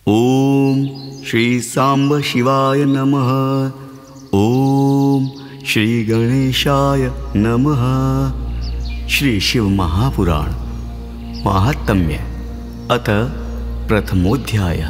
ओम श्री सांब शिवाय नमः। ओम श्री गणेशाय नमः। श्री शिव महापुराण महात्म्य अथ प्रथमोध्याय।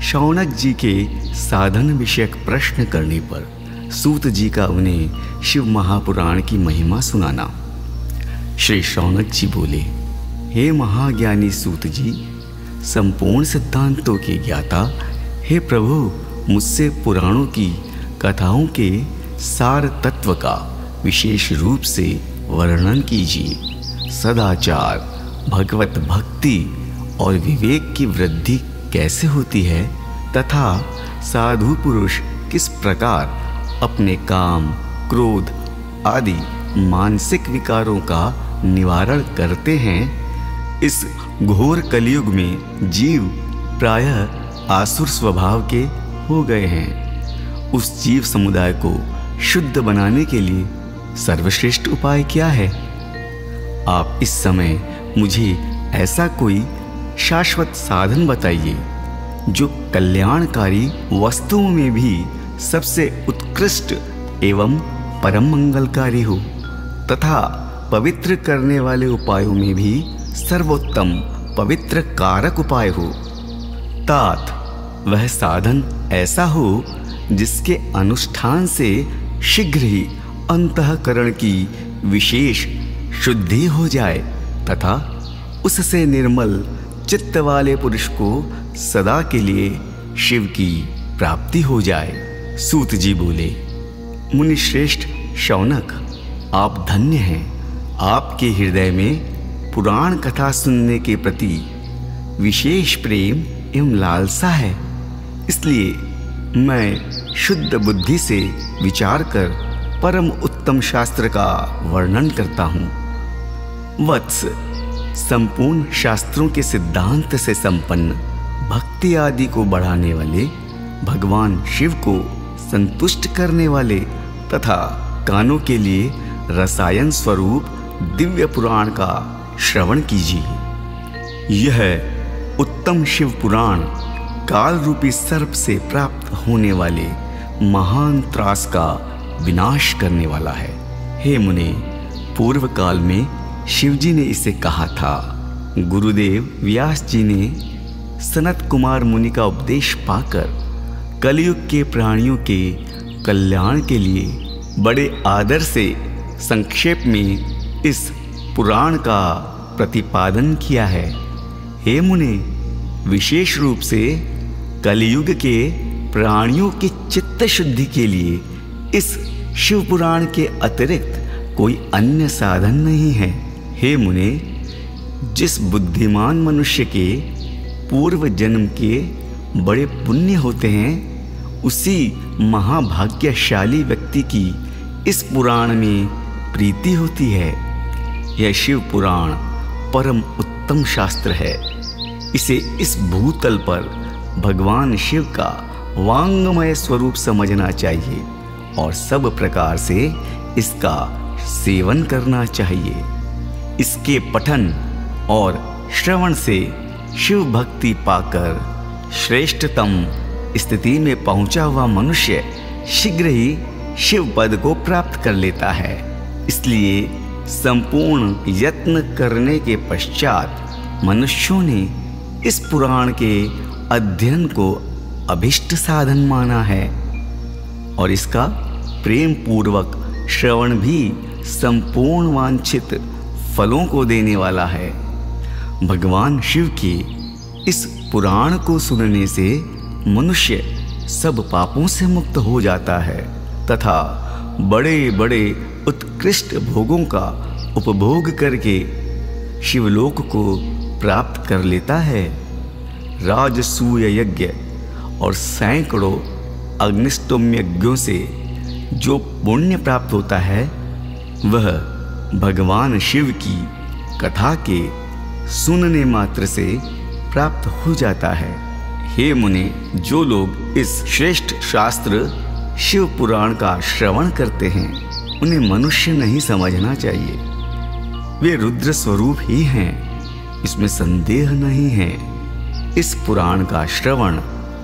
शौनक जी के साधन विषयक प्रश्न करने पर सूत जी का उन्हें शिव महापुराण की महिमा सुनाना। श्री शौनक जी बोले, हे महाज्ञानी सूत जी, संपूर्ण सिद्धांतों के ज्ञाता, हे प्रभु, मुझसे पुराणों की कथाओं के सार तत्व का विशेष रूप से वर्णन कीजिए। सदाचार, भगवत भक्ति और विवेक की वृद्धि कैसे होती है तथा साधु पुरुष किस प्रकार अपने काम, क्रोध आदि मानसिक विकारों का निवारण करते हैं। इस घोर कलयुग में जीव प्रायः आसुर स्वभाव के हो गए हैं। उस जीव समुदाय को शुद्ध बनाने के लिए सर्वश्रेष्ठ उपाय क्या है? आप इस समय मुझे ऐसा कोई शाश्वत साधन बताइए जो कल्याणकारी वस्तुओं में भी सबसे उत्कृष्ट एवं परम मंगलकारी हो तथा पवित्र करने वाले उपायों में भी सर्वोत्तम पवित्र कारक उपाय हो। तात वह साधन ऐसा हो जिसके अनुष्ठान से शीघ्र ही अंतःकरण की विशेष शुद्धि हो जाए तथा उससे निर्मल चित्त वाले पुरुष को सदा के लिए शिव की प्राप्ति हो जाए। सूत जी बोले, मुनिश्रेष्ठ शौनक, आप धन्य हैं। आपके हृदय में पुराण कथा सुनने के प्रति विशेष प्रेम एवं लालसा है, इसलिए मैं शुद्ध बुद्धि से विचार कर परम उत्तम शास्त्र का वर्णन करता हूँ। वत्स, संपूर्ण शास्त्रों के सिद्धांत से संपन्न भक्ति आदि को बढ़ाने वाले, भगवान शिव को संतुष्ट करने वाले तथा कानों के लिए रसायन स्वरूप दिव्य पुराण का श्रवण कीजिए। यह उत्तम शिव पुराण काल रूपी सर्प से प्राप्त होने वाले महान त्रास का विनाश करने वाला है। हे मुने, पूर्व काल में शिवजी ने इसे कहा था। गुरुदेव व्यास जी ने सनत कुमार मुनि का उपदेश पाकर कलयुग के प्राणियों के कल्याण के लिए बड़े आदर से संक्षेप में इस पुराण का प्रतिपादन किया है। हे मुने, विशेष रूप से कलयुग के प्राणियों की चित्त शुद्धि के लिए इस शिव पुराण के अतिरिक्त कोई अन्य साधन नहीं है। हे मुने, जिस बुद्धिमान मनुष्य के पूर्व जन्म के बड़े पुण्य होते हैं, उसी महाभाग्यशाली व्यक्ति की इस पुराण में प्रीति होती है। यह शिव पुराण परम उत्तम शास्त्र है। इसे इस भूतल पर भगवान शिव का वांगमय स्वरूप समझना चाहिए और सब प्रकार से इसका सेवन करना चाहिए। इसके पठन और श्रवण से शिव भक्ति पाकर श्रेष्ठतम स्थिति में पहुंचा हुआ मनुष्य शीघ्र ही शिव पद को प्राप्त कर लेता है। इसलिए संपूर्ण यत्न करने के पश्चात मनुष्यों ने इस पुराण के अध्ययन को अभिष्ट साधन माना है और इसका प्रेम पूर्वक श्रवण भी संपूर्ण वांछित फलों को देने वाला है। भगवान शिव के इस पुराण को सुनने से मनुष्य सब पापों से मुक्त हो जाता है तथा बड़े बड़े उत्कृष्ट भोगों का उपभोग करके शिवलोक को प्राप्त कर लेता है। राजसूय यज्ञ और सैकड़ों अग्निष्टोम यज्ञों से जो पुण्य प्राप्त होता है, वह भगवान शिव की कथा के सुनने मात्र से प्राप्त हो जाता है। हे मुने, जो लोग इस श्रेष्ठ शास्त्र शिव पुराण का श्रवण करते हैं, उन्हें मनुष्य नहीं समझना चाहिए। वे रुद्र स्वरूप ही हैं, इसमें संदेह नहीं है। इस पुराण का श्रवण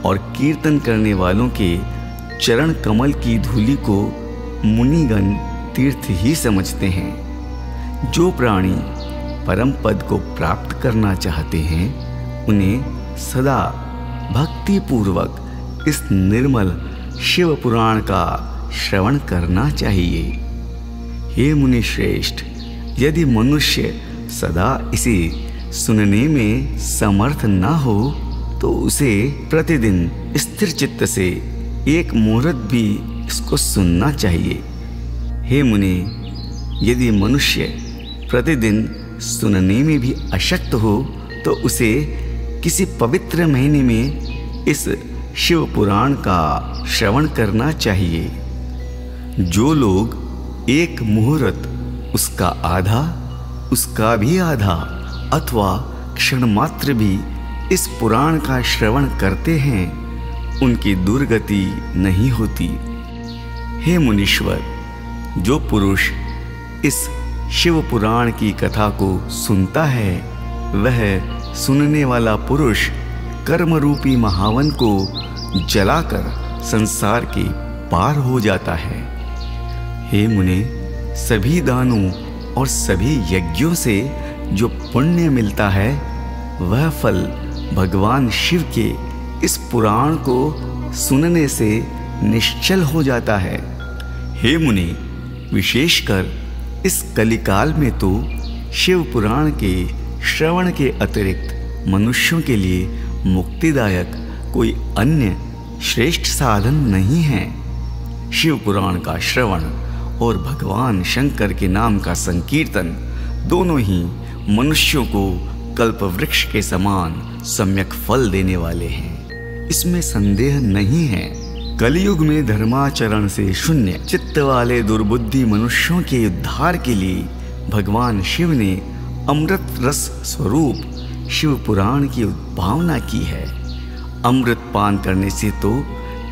और कीर्तन करने वालों के चरण कमल की धूलि को मुनिगण तीर्थ ही समझते हैं। जो प्राणी परम पद को प्राप्त करना चाहते हैं उन्हें सदा भक्ति पूर्वक इस निर्मल शिव पुराण का श्रवण करना चाहिए। हे मुनि श्रेष्ठ, यदि मनुष्य सदा इसे सुनने में समर्थ न हो तो उसे प्रतिदिन स्थिर चित्त से एक मुहूर्त भी इसको सुनना चाहिए। हे मुनि, यदि मनुष्य प्रतिदिन सुनने में भी अशक्त हो तो उसे किसी पवित्र महीने में इस शिव पुराण का श्रवण करना चाहिए। जो लोग एक मुहूर्त, उसका आधा, उसका भी आधा अथवा क्षण मात्र भी इस पुराण का श्रवण करते हैं उनकी दुर्गति नहीं होती। हे मुनीश्वर, जो पुरुष इस शिव पुराण की कथा को सुनता है वह सुनने वाला पुरुष कर्म रूपी महावन को जलाकर संसार के पार हो जाता है। हे मुने, सभी दानों और सभी यज्ञों से जो पुण्य मिलता है वह फल भगवान शिव के इस पुराण को सुनने से निश्चल हो जाता है। हे मुनि, विशेषकर इस कलिकाल में तो शिव पुराण के श्रवण के अतिरिक्त मनुष्यों के लिए मुक्तिदायक कोई अन्य श्रेष्ठ साधन नहीं है। शिव पुराण का श्रवण और भगवान शंकर के नाम का संकीर्तन दोनों ही मनुष्यों को कल्प वृक्ष के समान सम्यक फल देने वाले हैं, इसमें संदेह नहीं है। कलयुग में धर्माचरण से शून्य चित्त वाले दुर्बुद्धि मनुष्यों के उद्धार के लिए भगवान शिव ने अमृत रस स्वरूप शिव पुराण की उद्भावना की है। अमृत पान करने से तो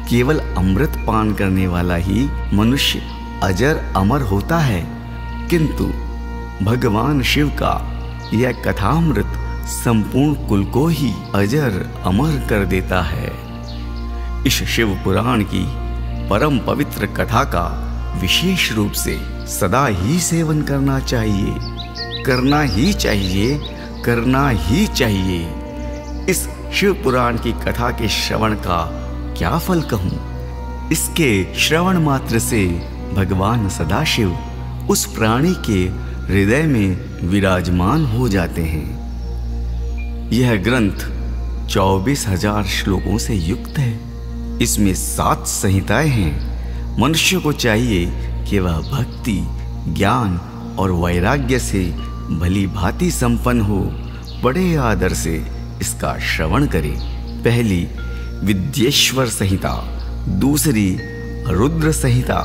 केवल अमृत पान करने वाला ही मनुष्य अजर अमर होता है, किंतु भगवान शिव का यह कथामृत संपूर्ण कुल को ही अजर अमर कर देता है। इस शिव पुराण की परम पवित्र कथा का विशेष रूप से सदा ही सेवन करना चाहिए, करना ही चाहिए, करना ही चाहिए। इस शिव पुराण की कथा के श्रवण का क्या फल कहूँ। इसके श्रवण मात्र से भगवान सदाशिव उस प्राणी के हृदय में विराजमान हो जाते हैं। यह ग्रंथ 24,000 श्लोकों से युक्त है। इसमें 7 संहिताएं हैं। मनुष्य को चाहिए कि वह भक्ति, ज्ञान और वैराग्य से भली भांति संपन्न हो बड़े आदर से इसका श्रवण करे। पहली विद्येश्वर संहिता, दूसरी रुद्र संहिता,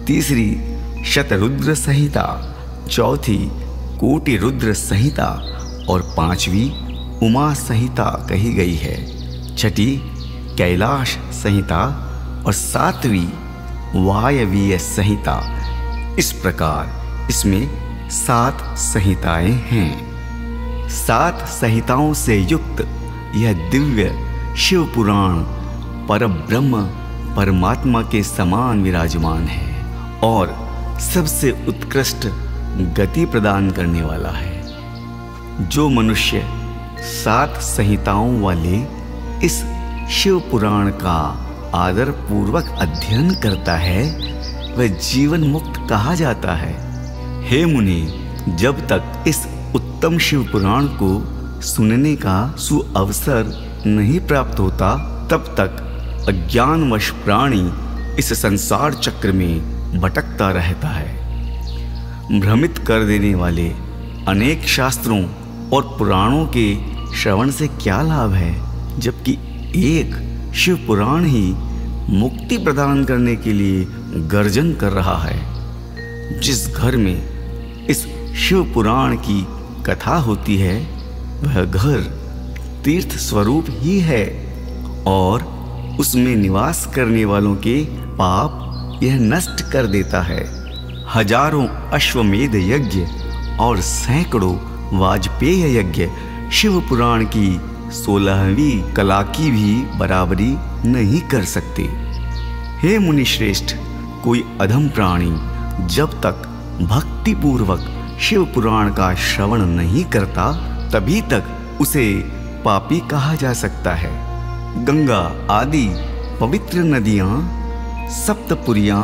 तीसरी शतरुद्र संहिता, चौथी कोटि रुद्र संहिता और 5वीं उमा संहिता कही गई है। छठी कैलाश संहिता और 7वीं वायवीय संहिता। इस प्रकार इसमें 7 संहिताएं हैं। 7 संहिताओं से युक्त यह दिव्य शिव पुराण परब्रह्म परमात्मा के समान विराजमान है और सबसे उत्कृष्ट गति प्रदान करने वाला है। जो मनुष्य 7 संहिताओं वाले इस शिव पुराण का आदर पूर्वक अध्ययन करता है वह जीवन मुक्त कहा जाता है। हे मुनि, जब तक इस उत्तम शिव पुराण को सुनने का सुअवसर नहीं प्राप्त होता तब तक अज्ञानवश प्राणी इस संसार चक्र में भटकता रहता है। भ्रमित कर देने वाले अनेक शास्त्रों और पुराणों के श्रवण से क्या लाभ है, जबकि एक शिव पुराण ही मुक्ति प्रदान करने के लिए गर्जन कर रहा है। जिस घर में इस शिव पुराण की कथा होती है वह घर तीर्थ स्वरूप ही है और उसमें निवास करने वालों के पाप यह नष्ट कर देता है। हजारों अश्वमेध यज्ञ और सैकड़ों वाजपेय यज्ञ शिव पुराण की 16वीं कला की भी बराबरी नहीं कर सकते। हे मुनिश्रेष्ठ, कोई अधम प्राणी जब तक भक्ति पूर्वक शिव पुराण का श्रवण नहीं करता तभी तक उसे पापी कहा जा सकता है। गंगा आदि पवित्र नदियां, सप्तपुरियां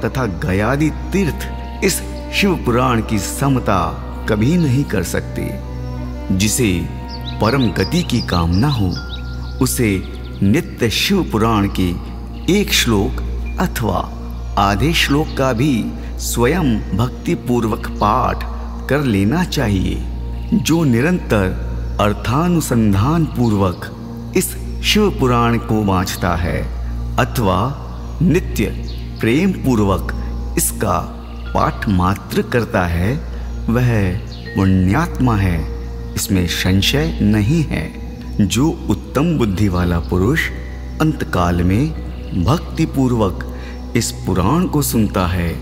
तथा गयादि तीर्थ इस शिव पुराण की समता कभी नहीं कर सकते। जिसे परम गति की कामना हो उसे नित्य शिव पुराण के एक श्लोक अथवा आधे श्लोक का भी स्वयं भक्ति पूर्वक पाठ कर लेना चाहिए। जो निरंतर अर्थानुसंधान पूर्वक इस शिव पुराण को वांचता है अथवा नित्य प्रेम पूर्वक इसका पाठ मात्र करता है वह पुण्यात्मा है, इसमें संशय नहीं है। जो उत्तम बुद्धि वाला पुरुष अंतकाल में भक्ति पूर्वक इस पुराण को सुनता है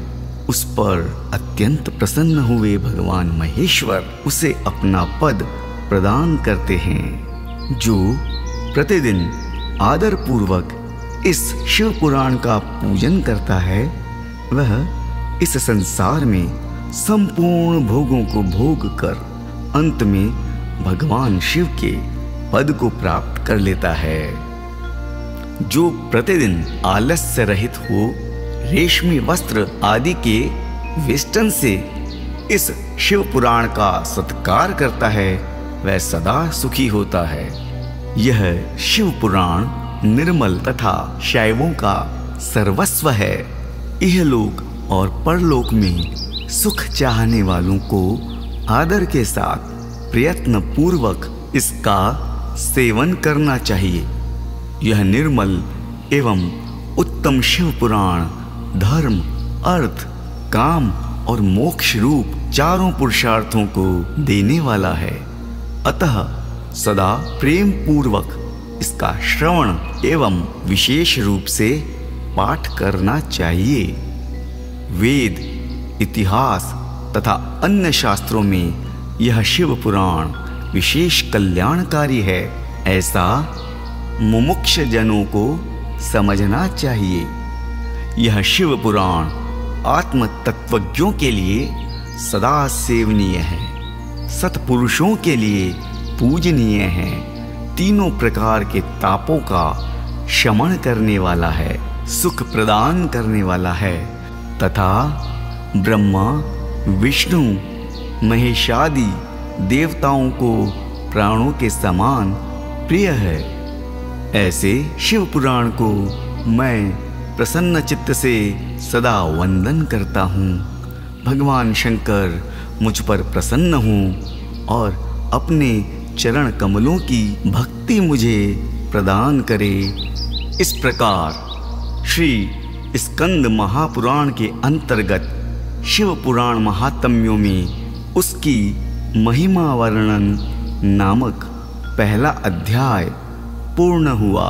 उस पर अत्यंत प्रसन्न हुए भगवान महेश्वर उसे अपना पद प्रदान करते हैं। जो प्रतिदिन आदर पूर्वक इस शिव पुराण का पूजन करता है वह इस संसार में संपूर्ण भोगों को भोग कर अंत में भगवान शिव के पद को प्राप्त कर लेता है। जो प्रतिदिन आलस्य रहित हो रेशमी वस्त्र आदि के वेष्टन से इस शिव पुराण का सत्कार करता है वह सदा सुखी होता है। यह शिव पुराण निर्मल तथा शैवों का सर्वस्व है। इहलोक और परलोक में सुख चाहने वालों को आदर के साथ प्रयत्न पूर्वक इसका सेवन करना चाहिए। यह निर्मल एवं उत्तम शिव पुराण धर्म, अर्थ, काम और मोक्ष रूप चारों पुरुषार्थों को देने वाला है। अतः सदा प्रेम पूर्वक इसका श्रवण एवं विशेष रूप से पाठ करना चाहिए। वेद, इतिहास तथा अन्य शास्त्रों में यह शिव पुराण विशेष कल्याणकारी है, ऐसा मुमुक्ष जनों को समझना चाहिए। यह शिव पुराण आत्म तत्वज्ञों के लिए सदा सेवनीय है, सत्पुरुषों के लिए पूजनीय है, तीनों प्रकार के तापों का शमन करने वाला है, सुख प्रदान करने वाला है तथा ब्रह्मा, विष्णु, महेशादि देवताओं को प्राणों के समान प्रिय है। ऐसे शिव पुराण को मैं प्रसन्न चित्त से सदा वंदन करता हूँ। भगवान शंकर मुझ पर प्रसन्न हूँ और अपने चरण कमलों की भक्ति मुझे प्रदान करे। इस प्रकार श्री स्कंद महापुराण के अंतर्गत शिव पुराण महात्म्यों में उसकी महिमा वर्णन नामक पहला अध्याय पूर्ण हुआ।